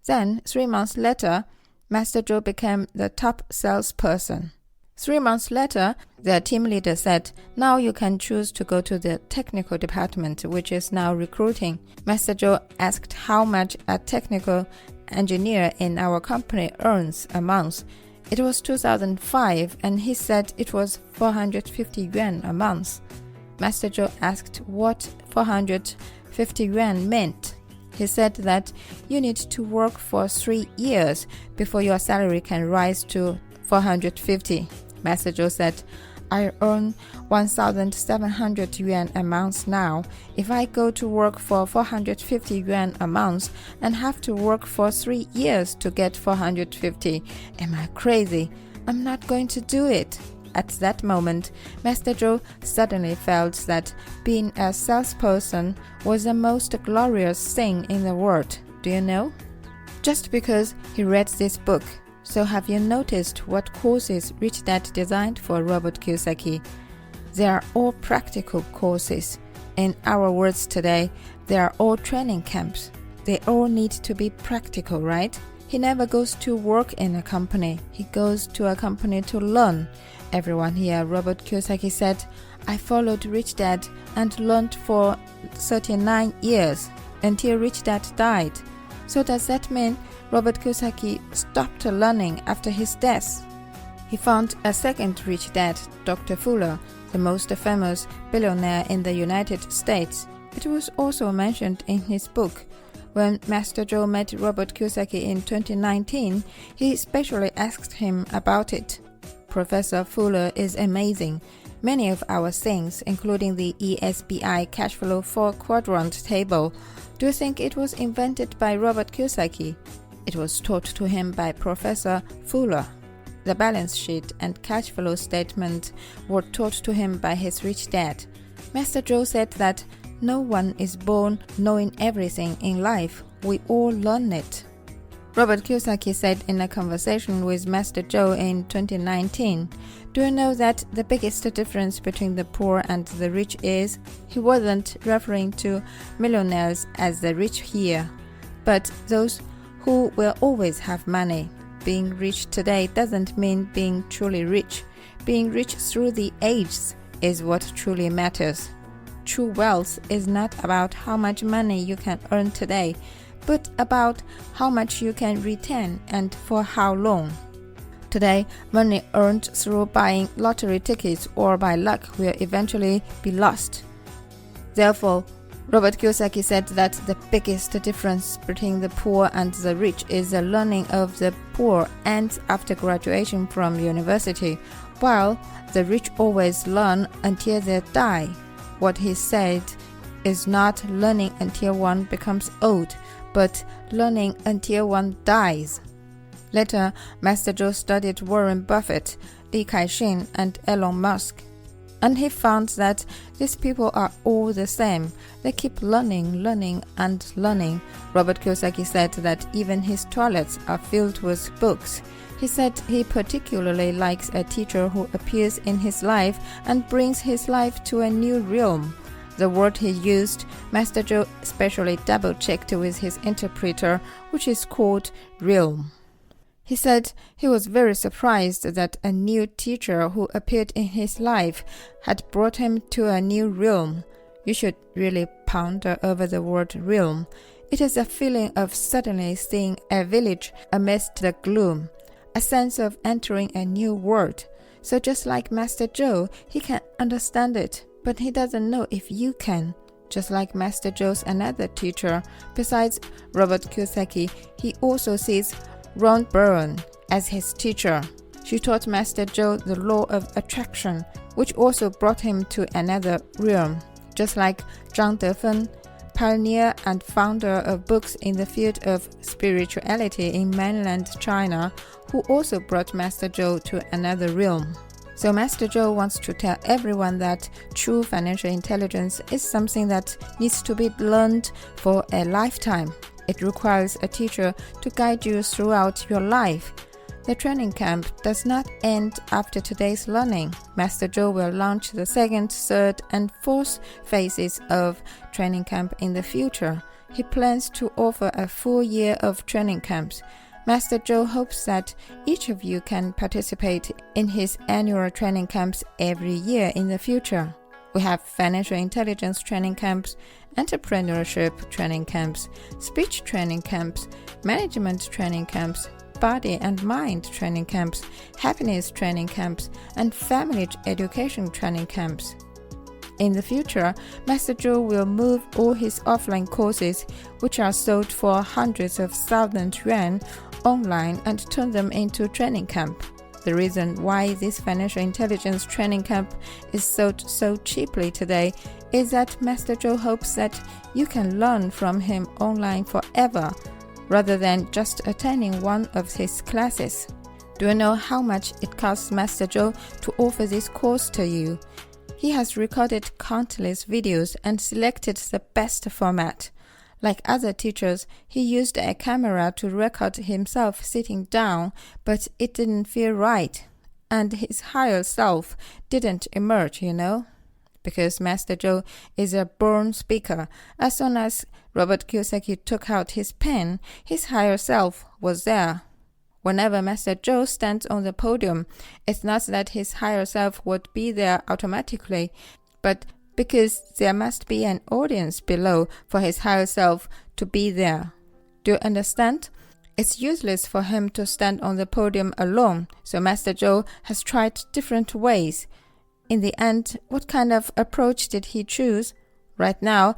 Then, 3 months later, Master Zhou became the top salesperson. 3 months later, the team leader said, now you can choose to go to the technical department, which is now recruiting. Master Zhou asked how much a technical engineer in our company earns a month. It was 2005, and he said it was 450 yuan a month. Master Zhou asked what 450 yuan meant. He said that you need to work for 3 years before your salary can rise to 450. Master Zhou said, I earn 1,700 yuan a month now. If I go to work for 450 yuan a month and have to work for 3 years to get 450, am I crazy? I'm not going to do it. At that moment, Master Zhou suddenly felt that being a salesperson was the most glorious thing in the world. Do you know? Just because he read this book. So have you noticed what courses Rich Dad designed for Robert Kiyosaki? They are all practical courses. In our words today, they are all training camps. They all need to be practical, right? He never goes to work in a company. He goes to a company to learn. Everyone here, Robert Kiyosaki said, I followed Rich Dad and learned for 39 years until Rich Dad died. So does that mean Robert Kiyosaki stopped learning after his death? He found a second rich dad, Dr. Fuller, the most famous billionaire in the United States. It was also mentioned in his book. When Master Zhou met Robert Kiyosaki in 2019, he specially asked him about it. Professor Fuller is amazing. Many of our things, including the ESBI cash flow 4-quadrant table, do you think it was invented by Robert Kiyosaki? It was taught to him by Professor Fuller. The balance sheet and cash flow statement were taught to him by his rich dad. Master Zhou said that no one is born knowing everything in life. We all learn it. Robert Kiyosaki said in a conversation with Master Zhou in 2019, do you know that the biggest difference between the poor and the rich is? He wasn't referring to millionaires as the rich here, but those who will always have money. Being rich today doesn't mean being truly rich. Being rich through the ages is what truly matters. True wealth is not about how much money you can earn today, but about how much you can retain and for how long. Today, money earned through buying lottery tickets or by luck will eventually be lost. Therefore, Robert Kiyosaki said that the biggest difference between the poor and the rich is the learning of the poor ends after graduation from university, while the rich always learn until they die. What he said is not learning until one becomes old, but learning until one dies. Later, Master Zhou studied Warren Buffett, Li Ka-shing, and Elon Musk. And he found that these people are all the same. They keep learning, and learning. Robert Kiyosaki said that even his toilets are filled with books. He said he particularly likes a teacher who appears in his life and brings his life to a new realm. The word he used, Master Zhou specially double-checked with his interpreter, which is called realm. He said he was very surprised that a new teacher who appeared in his life had brought him to a new realm. You should really ponder over the word realm. It is a feeling of suddenly seeing a village amidst the gloom, a sense of entering a new world. So just like Master Zhou, he can understand it, but he doesn't know if you can. Just like Master Zhou's another teacher, besides Robert Kiyosaki, he also sees Ron Byrne as his teacher. She taught Master Zhou the law of attraction, which also brought him to another realm. Just like Zhang Defen, pioneer and founder of books in the field of spirituality in mainland China, who also brought Master Zhou to another realm. So Master Zhou wants to tell everyone that true financial intelligence is something that needs to be learned for a lifetime. It requires a teacher to guide you throughout your life. The training camp does not end after today's learning. Master Zhou will launch the second, third, and fourth phases of training camp in the future. he plans to offer a full year of training camps. Master Zhou hopes that each of you can participate in his annual training camps every year in the future. We have financial intelligence training camps, entrepreneurship training camps, speech training camps, management training camps, body and mind training camps, happiness training camps, and family education training camps. In the future, Master Zhou will move all his offline courses, which are sold for hundreds of thousands yuan, online and turn them into training camp. The reason why this financial intelligence training camp is sold so cheaply today is that Master Zhou hopes that you can learn from him online forever, rather than just attending one of his classes. Do you know how much it costs Master Zhou to offer this course to you? He has recorded countless videos and selected the best format. Like other teachers, he used a camera to record himself sitting down, but it didn't feel right, and his higher self didn't emerge, Because Master Zhou is a born speaker. As soon as Robert Kiyosaki took out his pen, his higher self was there. Whenever Master Zhou stands on the podium, it's not that his higher self would be there automatically, but because there must be an audience below for his higher self to be there. Do you understand? It's useless for him to stand on the podium alone, so Master Zhou has tried different ways. In the end, what kind of approach did he choose? Right now,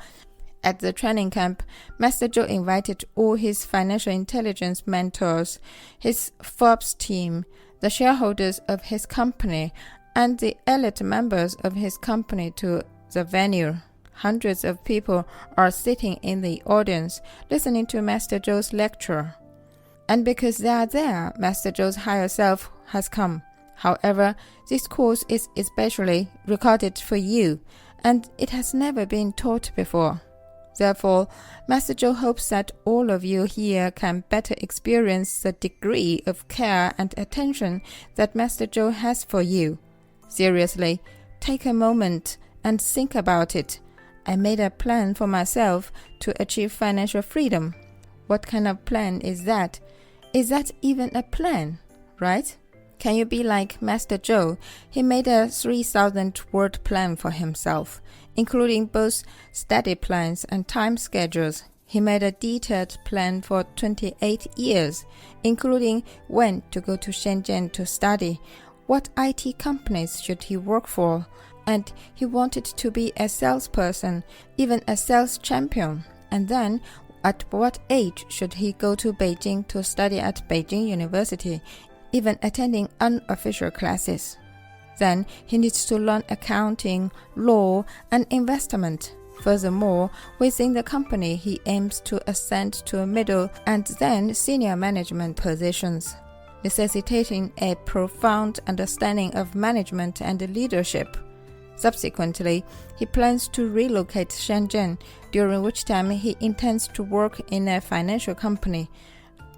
at the training camp, Master Zhou invited all his financial intelligence mentors, his Forbes team, the shareholders of his company, and the elite members of his company to the venue. Hundreds of people are sitting in the audience listening to Master Zhou's lecture. And because they are there, Master Zhou's higher self has come. However, this course is especially recorded for you, and it has never been taught before. Therefore, Master Zhou hopes that all of you here can better experience the degree of care and attention that Master Zhou has for you. Seriously, take a moment and think about it. I made a plan for myself to achieve financial freedom. What kind of plan is that? Is that even a plan, right? Can you be like Master Zhou? He made a 3,000-word plan for himself, including both study plans and time schedules. He made a detailed plan for 28 years, including when to go to Shenzhen to study, what IT companies should he work for, and he wanted to be a salesperson, even a sales champion. And then, at what age should he go to Beijing to study at Beijing University, even attending unofficial classes? Then he needs to learn accounting, law, and investment. Furthermore, within the company, he aims to ascend to middle and then senior management positions, necessitating a profound understanding of management and leadership. Subsequently, he plans to relocate Shenzhen, during which time he intends to work in a financial company.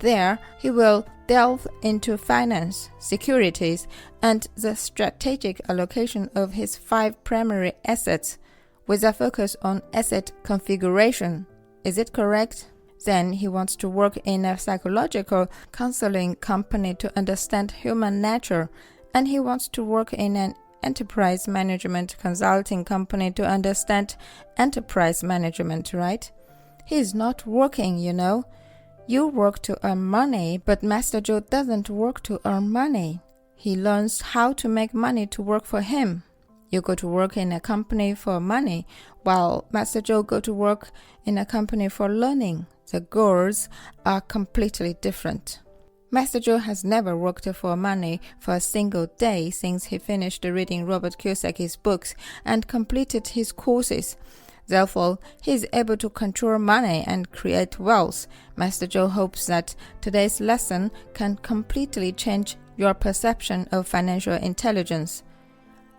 There, he will delve into finance, securities, and the strategic allocation of his 5 primary assets, with a focus on asset configuration. Is it correct? Then he wants to work in a psychological counseling company to understand human nature, and he wants to work in an enterprise management consulting company to understand enterprise management, right? He is not working, You work to earn money, but Master Zhou doesn't work to earn money. He learns how to make money to work for him. You go to work in a company for money, while Master Zhou go to work in a company for learning. The goals are completely different. Master Zhou has never worked for money for a single day since he finished reading Robert Kiyosaki's books and completed his courses. Therefore, he is able to control money and create wealth. Master Zhou hopes that today's lesson can completely change your perception of financial intelligence.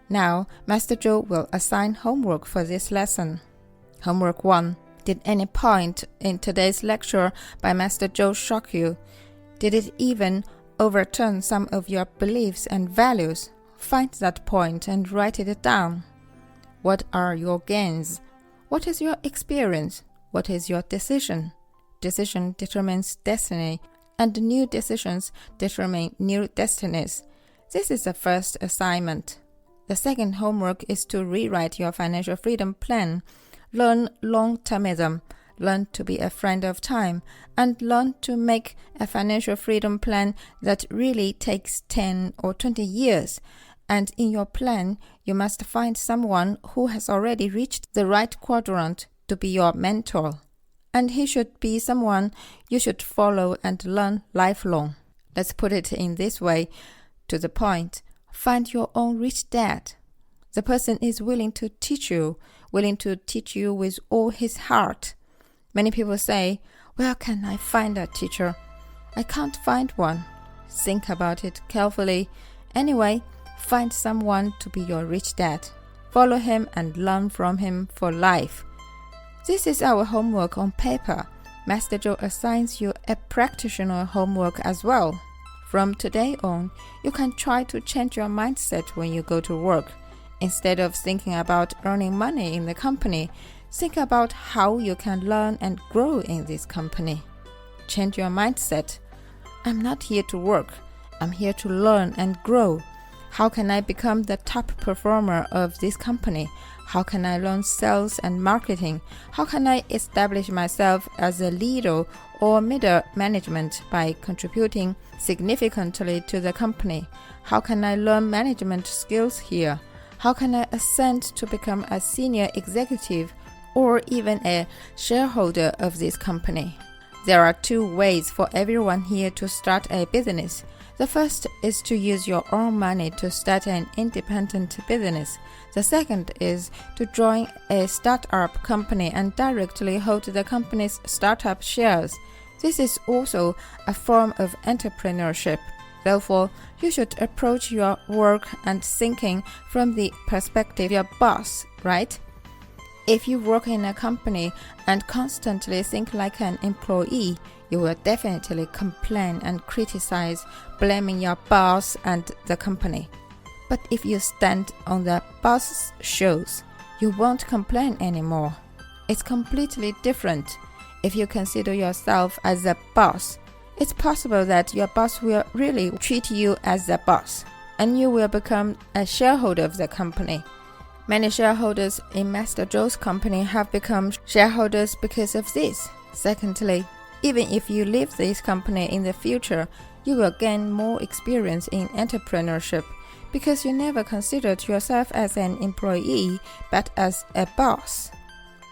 Now, Master Zhou will assign homework for this lesson. Homework 1. Did any point in today's lecture by Master Zhou shock you? Did it even overturn some of your beliefs and values? Find that point and write it down. What are your gains? What is your experience? What is your decision? Decision determines destiny, and new decisions determine new destinies. This is the first assignment. The second homework is to rewrite your financial freedom plan. Learn long-termism, learn to be a friend of time, and learn to make a financial freedom plan that really takes 10 or 20 years. And in your plan, you must find someone who has already reached the right quadrant to be your mentor. And he should be someone you should follow and learn lifelong. Let's put it in this way, to the point. Find your own rich dad. The person is willing to teach you with all his heart. Many people say, where can I find a teacher? I can't find one. Think about it carefully. Anyway, find someone to be your rich dad. Follow him and learn from him for life. This is our homework on paper. Master Zhou assigns you a practitioner homework as well. From today on, you can try to change your mindset when you go to work. Instead of thinking about earning money in the company, think about how you can learn and grow in this company. Change your mindset. I'm not here to work. I'm here to learn and grow. How can I become the top performer of this company? How can I learn sales and marketing? How can I establish myself as a leader or middle management by contributing significantly to the company? How can I learn management skills here? How can I ascend to become a senior executive or even a shareholder of this company? There are two ways for everyone here to start a business. The first is to use your own money to start an independent business. The second is to join a startup company and directly hold the company's startup shares. This is also a form of entrepreneurship. Therefore, you should approach your work and thinking from the perspective of your boss, right? If you work in a company and constantly think like an employee, you will definitely complain and criticize, blaming your boss and the company. But if you stand on the boss's shoes, you won't complain anymore. It's completely different. If you consider yourself as a boss, it's possible that your boss will really treat you as a boss, and you will become a shareholder of the company. Many shareholders in Master Zhou's company have become shareholders because of this. Secondly, even if you leave this company in the future, you will gain more experience in entrepreneurship because you never considered yourself as an employee but as a boss.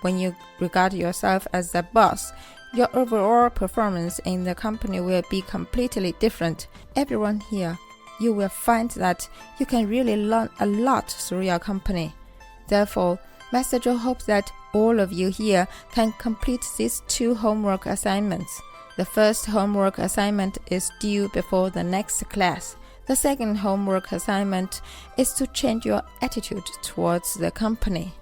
When you regard yourself as a boss, your overall performance in the company will be completely different. Everyone here, you will find that you can really learn a lot through your company. Therefore, Master Zhou hopes that all of you here can complete these two homework assignments. The first homework assignment is due before the next class. The second homework assignment is to change your attitude towards the company.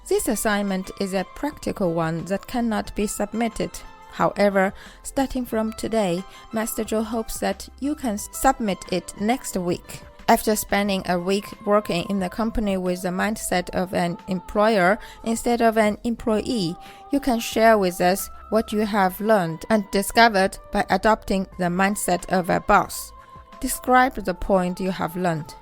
This assignment is a practical one that cannot be submitted. However, starting from today, Master Zhou hopes that you can submit it next week. After spending a week working in the company with the mindset of an employer instead of an employee, you can share with us what you have learned and discovered by adopting the mindset of a boss. Describe the point you have learned.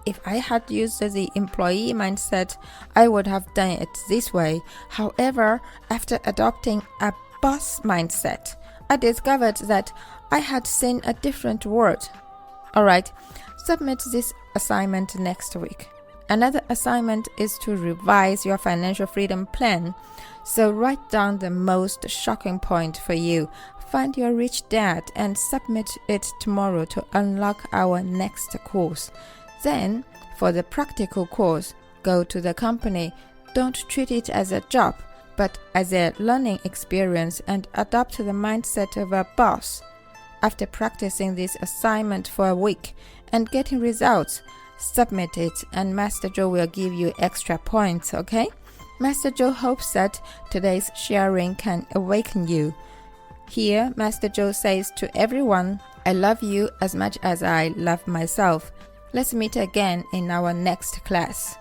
If I had used the employee mindset, I would have done it this way. However, after adopting a boss mindset, I discovered that I had seen a different world. Alright, submit this assignment next week. Another assignment is to revise your financial freedom plan. So write down the most shocking point for you. Find your rich dad and submit it tomorrow to unlock our next course. Then, for the practical course, go to the company. Don't treat it as a job, but as a learning experience and adopt the mindset of a boss. After practicing this assignment for a week and getting results, submit it and Master Zhou will give you extra points, okay? Master Zhou hopes that today's sharing can awaken you. Here, Master Zhou says to everyone, I love you as much as I love myself. Let's meet again in our next class.